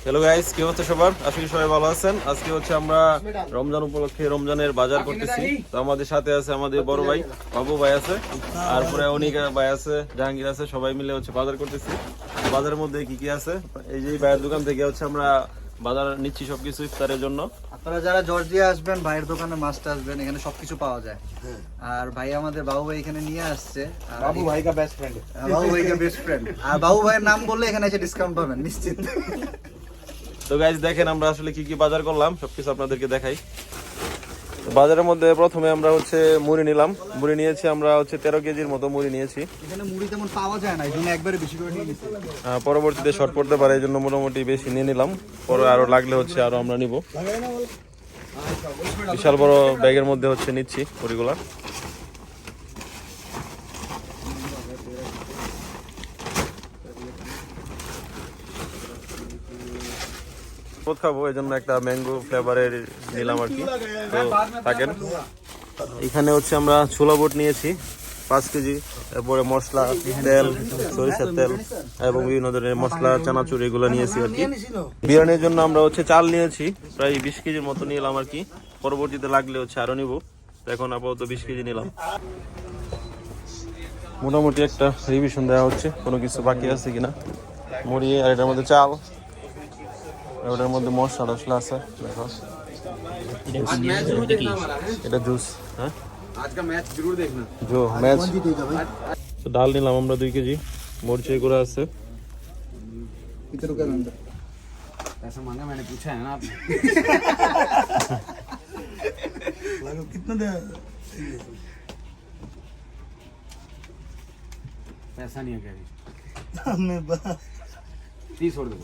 Hello guys, কি অবস্থা সবার? আশা করি সবাই ভালো আছেন। আজকে হচ্ছে আমরা রমজান উপলক্ষে রমজানের বাজার করতেছি। তো আমাদের সাথে আছে আমাদের বড় ভাই বাবু ভাই আছে, তারপরে অনিকা ভাই আছে, জাহাঙ্গীর আছে, সবাই মিলে হচ্ছে বাজার করতেছি। বাজারের মধ্যে কি কি আছে, এই যে ভাইয়ের দোকান থেকে হচ্ছে আমরা বাজার নিচ্ছি সবকিছু ইফতারের জন্য। আপনারা যারা জর্জিয়া আসবেন, ভাইয়ের দোকানে মাছটা আসবেন, এখানে সবকিছু পাওয়া যায়। আর ভাই আমাদের বাবু ভাই এখানে নিয়ে আসছে। বাবু ভাই কা বেস্ট ফ্রেন্ড। বাবু ভাই কা বেস্ট ফ্রেন্ড। আর বাবু ভাইয়ের নাম বললে এখানে এসে ডিসকাউন্ট পাবেন নিশ্চিত। তো গাইস দেখেন আমরা আসলে কি কি বাজার করলাম, সবকিছু আপনাদেরকে দেখাই। বাজারের মধ্যে প্রথমে আমরা হচ্ছে মুড়ি নিলাম। মুড়ি নিয়েছি আমরা হচ্ছে 13 কেজির মতো মুড়ি নিয়েছি। এখানে মুড়ি তেমন পাওয়া যায় না, এই জন্য একবারে বেশি করে নিয়ে নিচ্ছি। পরবর্তীতে শর্ট পড়তে পারে, এই জন্য মোটামুটি বেশি নিয়ে নিলাম। পরে আরো লাগলে হচ্ছে আরো আমরা নিব। বিশাল বড় ব্যাগের মধ্যে হচ্ছে নিচ্ছি মুড়িগুলা। খাবো এই জন্য একটা ম্যাঙ্গো ফ্লেভারের নিলাম আর কি। তো থাকেন, এখানে হচ্ছে আমরা ছোলা বুট নিয়েছি 5 কেজি। তারপরে মশলা, তেল, সরিষার তেল এবং বিভিন্ন ধরনের মশলা, চানাচুর এগুলো নিয়েছি আর কি। বিরিয়ানির জন্য আমরা হচ্ছে চাল নিয়েছি প্রায় 20 কেজির মতো নিলাম আর কি। পরবর্তীতে লাগলে হচ্ছে আরো নিব। এখন আপাতত 20 কেজি নিলাম। মোটামুটি একটা রিভিশন দেওয়া হচ্ছে কোনো কিছু বাকি আছে কিনা। মুড়ি আর এটার মধ্যে চাল, ওটার মধ্যে মশলা টশলা আছে। দেখো এটা জুস। হ্যাঁ আজকে ম্যাচ জরুর দেখনা। जो मैच। तो डाल নিলাম আমরা 2 কেজি। মরিচের গুঁড়া আছে। ভিতরে কেন पैसा मांगा मैंने पूछा है ना आपने। লাগো कितना दे पैसा नहीं है कह रही। हमें 30 छोड़ दो।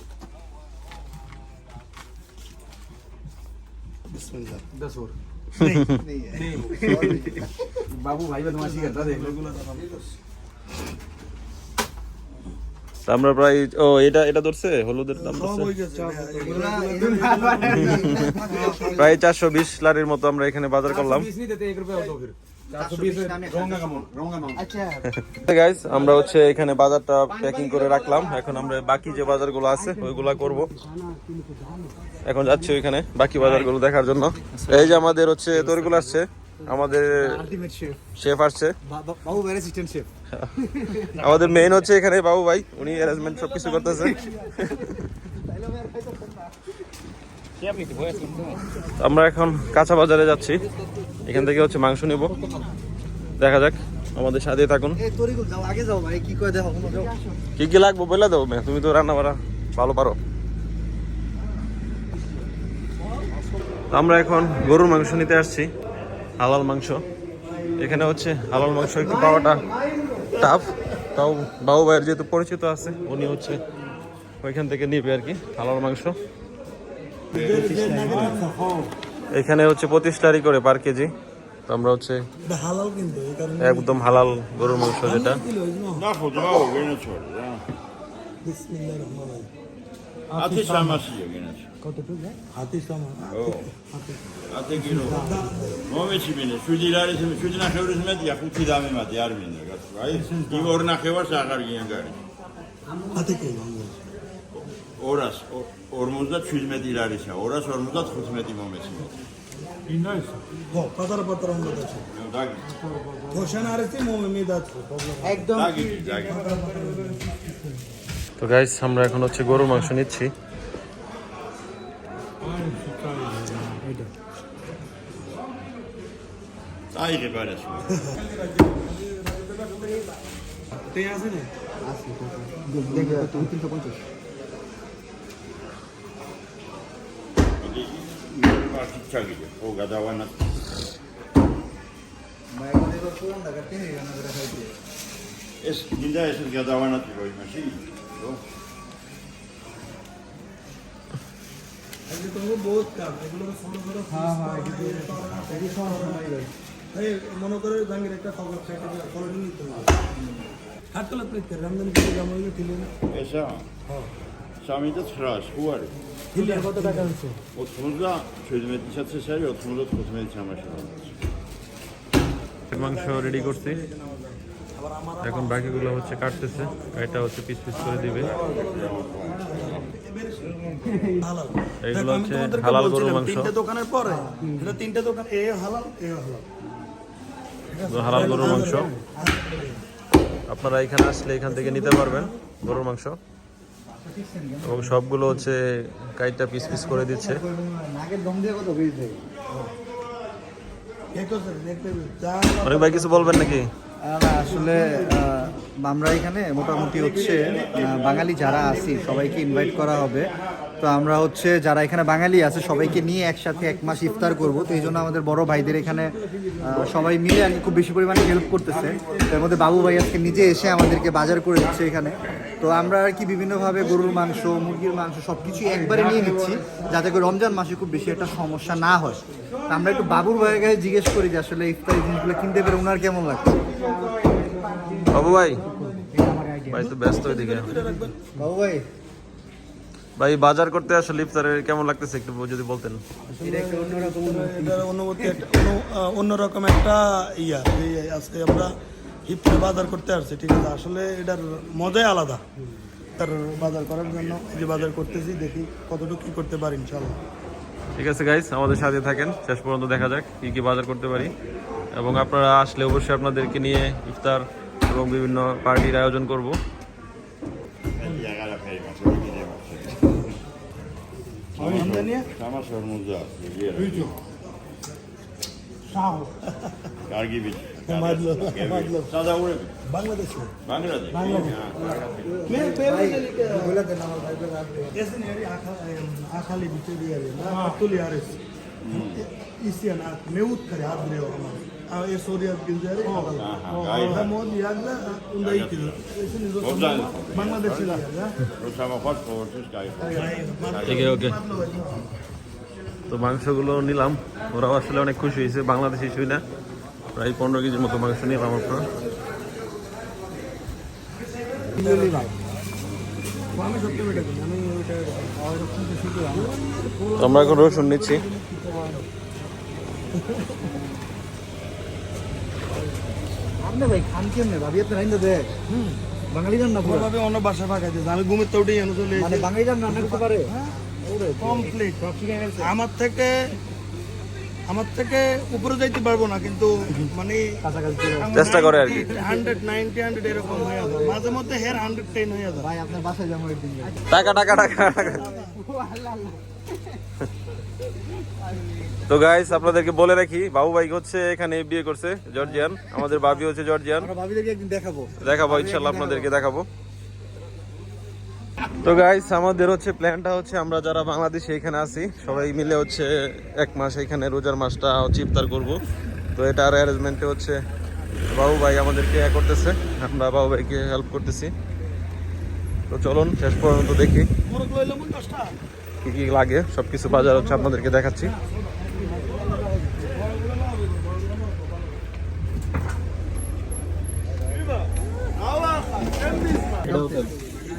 बिस्मिल्लाह 10 और। नहीं है बाबू भाई बदमाशी करता देख लो। আমরা প্রায় এটা এটা ধরছে হলুদের দাম ধরছে প্রায় 420 লারির মতো আমরা এখানে বাজার করলাম। 20 नहीं देते 1 रुपया दो फिर 420 रोंगा का माउंट। अच्छा গাইস আমরা হচ্ছে এখানে বাজারটা প্যাকিং করে রাখলাম। এখন আমরা বাকি যে বাজারগুলো আছে ওইগুলা করব। এখন যাচ্ছি ওইখানে বাকি বাজারগুলো দেখার জন্য। এই যে আমাদের হচ্ছে তরগুলো আসছে, আমাদের আলটিমেট শেফ শেফ আসছে, বাবু ভাই অ্যাসিস্ট্যান্ট শেফ। আমাদের মেইন হচ্ছে এখানে বাবু ভাই, উনি অ্যারেঞ্জমেন্ট সবকিছু করতেছে। আমরা এখন কাঁচা বাজারে যাচ্ছি, এখান থেকে হচ্ছে মাংস নিব। দেখা যাক, আমাদের সাথে থাকুন। এই তরিকুল যাও, আগে যাও ভাই, কি কয় দেখো যাও। কি কি লাগবে বলে দাও, তুমি তো রান্না বাড়া ভালো পারো। আমরা এখন গরুর মাংস নিতে আসছি, হালাল মাংস। এখানে হচ্ছে হালাল মাংস একটু পাওয়াটা টাফ, তাও বাবু ভাইয়ের যেহেতু পরিচিত আছে উনি হচ্ছে ওইখান থেকে নিবে আর কি হালাল মাংস। এখানে হচ্ছে 25 টারি করে পার কেজি। তো আমরা হচ্ছে একদম হালাল গরুর মাংস যেটা। Ate kilo. Mome chimene. Shudirare se shudina khevres met ya khuti dame mat yar mine gat. Ay, divor na kheva sagar giyan gari. Ate kilo. Oras, ormuzda 200 met ileri sa. Oras ormuzda 500 met mome chimene. हो पतर पतर हम लोग আছে Dag. ঘোষণ আরতি মোমে মেদাত একদম Dag. তো guys আমরা এখন হচ্ছে গরুর মাংস নিচ্ছি। Ay ge bares. তে আছে না দেখো তুমি 350 Parti chagide. O gadawana. ভাই আমাদের পুরান ঢাকা কিনে রান্না করে খাইতে। Es dinda es gadawana tiroy mashi. আজকে তো বহুত কাজ এগুলো ফলো করো। হ্যাঁ হ্যাঁ এই সমস্যা নাই ভাই। এই মনে করে জাঙ্গির একটা খবর খাইতে ফলো নিতে হবে হাতলা প্লেট রমজান কি জামাইলে দিলে না Esa. Samida tsiras. Uar. দিলে কত টাকা হচ্ছে 30-da çözmedi çatsa seri 30-da tutmedi çamaşır. মাংস রেডি করছি, এখন বাকিগুলো হচ্ছে কাটতেছে। এটা হচ্ছে পিস পিস করে দিবে। হালাল। এগুলো দেখো, আমি হচ্ছে তোমাদেরকে হালাল গরুর বলছিলাম, মাংস। 3টে দোকানের পরে এটা 3টে দোকান, এ হালাল, এ হালাল। তো হালাল গরুর মাংস আপনারা এখানে আসলে এখান থেকে নিতে পারবেন গরুর মাংস, এবং সবগুলো হচ্ছে কাইটটা পিস পিস করে দিচ্ছে। নাকের দম দিয়ে কত বেরিয়ে অনেক ভাই কিছু বলবেন নাকি? না, আসলে আমরা এখানে মোটামুটি হচ্ছে বাঙালি যারা আছি সবাইকে ইনভাইট করা হবে। তো আমরা হচ্ছে যারা এখানে বাঙালি আছে সবাইকে নিয়ে একসাথে 1 মাস ইফতার করব। তো এই জন্য আমাদের বড় ভাইদের এখানে সবাই মিলে আর কি খুব বেশি পরিমাণে হেল্প করতেছে। এর মধ্যে বাবু ভাই আজকে নিজে এসে আমাদেরকে বাজার করে দিচ্ছে এখানে। তো আমরা আর কি বিভিন্নভাবে গরুর মাংস, মুরগির মাংস সব কিছু একবারে নিয়ে নিচ্ছি, যাতে করে রমজান মাসে খুব বেশি একটা সমস্যা না হয়। তো আমরা একটু বাবুর ভাইয়ের কাছে জিজ্ঞেস করি যে আসলে ইফতারি জিনিসগুলো কিনতে পেরে ওনার কেমন লাগছে। বাবু ভাই, ভাই তো ব্যস্ত ওইদিকে। বাবু ভাই, ভাই বাজার করতে আসলে ইফতারের কেমন লাগতেছে একটু যদি বলতেন। এটার অনুভূতি অন্যরকম একটা ইয়া, যে আজকে আমরা ইফতার বাজার করতে আসছি, ঠিক আছে। আসলে এটার মজাই আলাদা। তার বাজার করার জন্য যে বাজার করতেছি, দেখি কতটুকু কি করতে পারি ইনশাল্লাহ। ঠিক আছে গাইস, আমাদের সাথে থাকেন, শেষ পর্যন্ত দেখা যাক কি কি বাজার করতে পারি। এবং আপনারা আসলে অবশ্যই আপনাদেরকে নিয়ে ইফতার এবং বিভিন্ন পার্টির আয়োজন করব। জায়গাটা ফেরি মাছ আমার সরমুজা কার্গি বিচ সাদা উড়ে বাংলাদেশে বাংলাদেশ आखाली बीते दिया रे ना तुली आ रे इसी ना मेउत करे हाथ रे और ये सोरिया गिल जा रे हां मोद याद ना उंदई की ऐसे नहीं बांग्लादेश से या রোসামা ফট ফট স্কাই ঠিক আছে, ওকে। তো মাংসগুলো নিলাম, ওরাও আসলে অনেক খুশি হয়েছে, বাংলাদেশি শুই না। প্রায় 15 কেজির মতো মাংস নিলাম আপনার। আমি সত্যি বেটা আমি ওইটা শুধু তো আমরা এখন রসুন নিচ্ছি। আপনি ভাই খান কেমনে ভাবি আপনি রাইন্দা দেখ। বাঙালি রান্না পুরো ভাবে অন্য ভাষা পাকাইতে আমি ঘুমের তো উঠেই এনে চলে মানে বাঙালি রান্না করতে পারে। কমপ্লিট আমার থেকে উপরে যাইতে পারবো না, কিন্তু মানে চেষ্টা করে আর কি। 100 90 100 এরকম হয়ে যাবে, মাঝে মধ্যে হের 110 হয়ে যাবে। ভাই আপনার বাসায় যাবো একদিন। টাকা টাকা টাকা টাকা। তো গাইস আপনাদেরকে বলে রাখি, বাবু ভাই হচ্ছে এখানে বিয়ে করছে, জর্জিয়ান। আমাদের ভাবি হচ্ছে জর্জিয়ান। আমরা ভাবিদেরকে একদিন দেখাবো। দেখাবো ইনশাল্লাহ, আপনাদেরকে দেখাবো। তো গাইস আমাদের হচ্ছে প্ল্যানটা হচ্ছে আমরা যারা বাংলাদেশে এখানে আছি সবাই মিলে হচ্ছে 1 মাস এখানে রোজার মাসটা হচ্ছে ইফতার করব। তো এটার অ্যারেঞ্জমেন্টে হচ্ছে বাবু ভাই আমাদেরকে করতেছে, আমরা বাবু ভাইকে হেল্প করতেছি। তো চলুন শেষ পর্যন্ত দেখি কি কি লাগে, সবকিছু বাজার হচ্ছে আপনাদেরকে দেখাচ্ছি।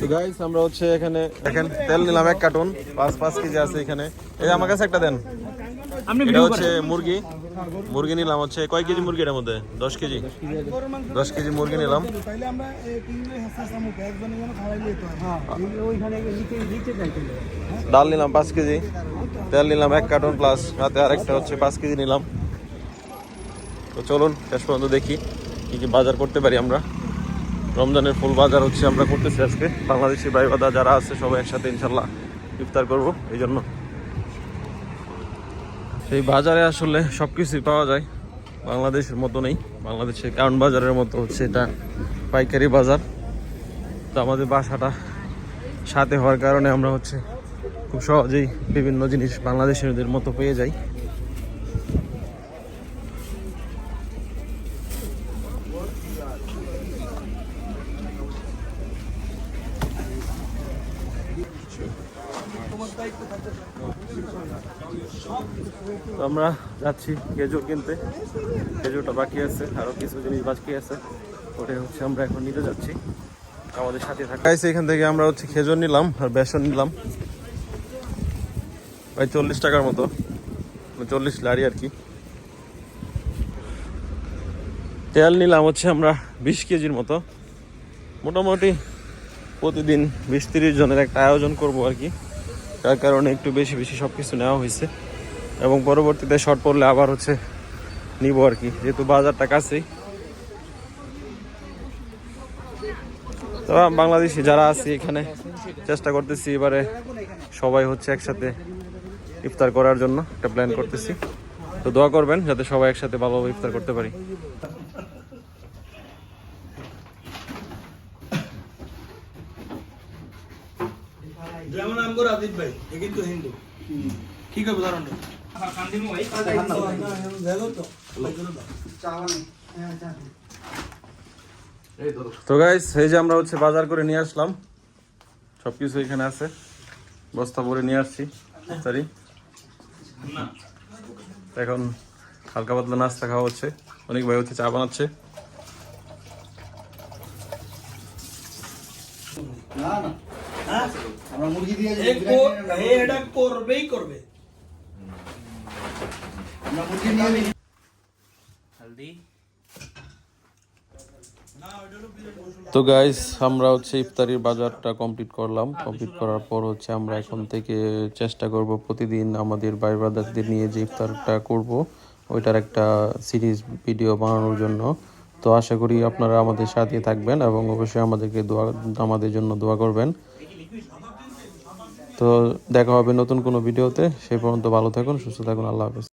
তো গাইস আমরা হচ্ছে এখানে দেখেন তেল নিলাম 1 কার্টুন, 5 কেজি আছে এখানে। এই আমার কাছে একটা দেন। এটা হচ্ছে মুরগি নিলাম হচ্ছে কয় কেজি মুরগি এর মধ্যে? 10 কেজি 10 কেজি মুরগি নিলাম। তাইলে আমরা কিনলে হাসা মুখ একজনের জন্য খাওয়াইলেই তো হ্যাঁ ওইখানে নিচে যাইতে ডাল নিলাম 5 কেজি, তেল নিলাম 1 কার্টুন প্লাস রাতে আরেকটা হচ্ছে 5 কেজি নিলাম। তো চলুন শেষ পর্যন্ত দেখি কি কি বাজার করতে পারি আমরা। রমজানের ফুল বাজার হচ্ছে আমরা করতেছি আজকে। বাংলাদেশি ভাই বাদা যারা আছে সবাই একসাথে ইনশাল্লাহ ইফতার করবো, এই জন্য। সেই বাজারে আসলে সব কিছুই পাওয়া যায়, বাংলাদেশের মতো নেই। বাংলাদেশের কারণ বাজারের মতো হচ্ছে এটা পাইকারি বাজার। তো আমাদের বাসাটা সাথে হওয়ার কারণে আমরা হচ্ছে খুব সহজেই বিভিন্ন জিনিস বাংলাদেশিদের মতো পেয়ে যাই। তো আমরা যাচ্ছি খেজুর কিনতে, খেজুরটা বাকি আছে, আরো কিছু জিনিস বাকি আছে, ওটাই হচ্ছে আমরা এখন নিতে যাচ্ছি। আমাদের সাথে থাকা এখান থেকে আমরা হচ্ছে খেজুর নিলাম আর বেসন নিলাম প্রায় 40 টাকার মতো, 40 লারি আর কি। তেল নিলাম হচ্ছে আমরা 20 কেজির মতো। মোটামুটি প্রতিদিন 20-30 জনের একটা আয়োজন করব আর কি। যার কারণে একটু বেশি বেশি সব কিছু নেওয়া হয়েছে এবং পরবর্তীতে শর্ট পড়লে আবার হচ্ছে নিব আর কি, যেহেতু বাজারটা কাছেই। তো বাংলাদেশি যারা আছে এখানে চেষ্টা করতেছি এবারে সবাই হচ্ছে একসাথে ইফতার করার জন্য একটা প্ল্যান করতেছি। তো দোয়া করবেন যাতে সবাই একসাথে ভালোভাবে ইফতার করতে পারি। যেমন আমগো রাজীব ভাই এ কিন্তু হিন্দু কি করবো ধরুন তো গাইস এই যে আমরা হচ্ছে বাজার করে নিয়ে আসলাম, সবকিছু এখানে আছে, বস্তা ভরে নিয়ে আসছি ইফতারি। এখন হালকা পাতলা নাস্তা খাওয়া হচ্ছে, অনেক ভাই হচ্ছে চা বানাচ্ছে। না না আমরা মুরগি দিয়ে এটা করবেই করবে। আমরা মুরগি নিয়ে তো গাইস আমরা হচ্ছে ইফতারির বাজারটা কমপ্লিট করলাম। কমপ্লিট করার পর হচ্ছে আমরা এখন থেকে চেষ্টা করব প্রতিদিন আমাদের ভাই ব্রাদারদের নিয়ে যে ইফতারটা করব ওইটার একটা সিরিজ ভিডিও বানানোর জন্য। তো আশা করি আপনারা আমাদের সাথে থাকবেন এবং অবশ্যই আমাদের জন্য দোয়া করবেন। তো দেখা হবে নতুন কোনো ভিডিওতে, সেই পর্যন্ত ভালো থাকুন, সুস্থ থাকুন, আল্লাহ হাফেজ।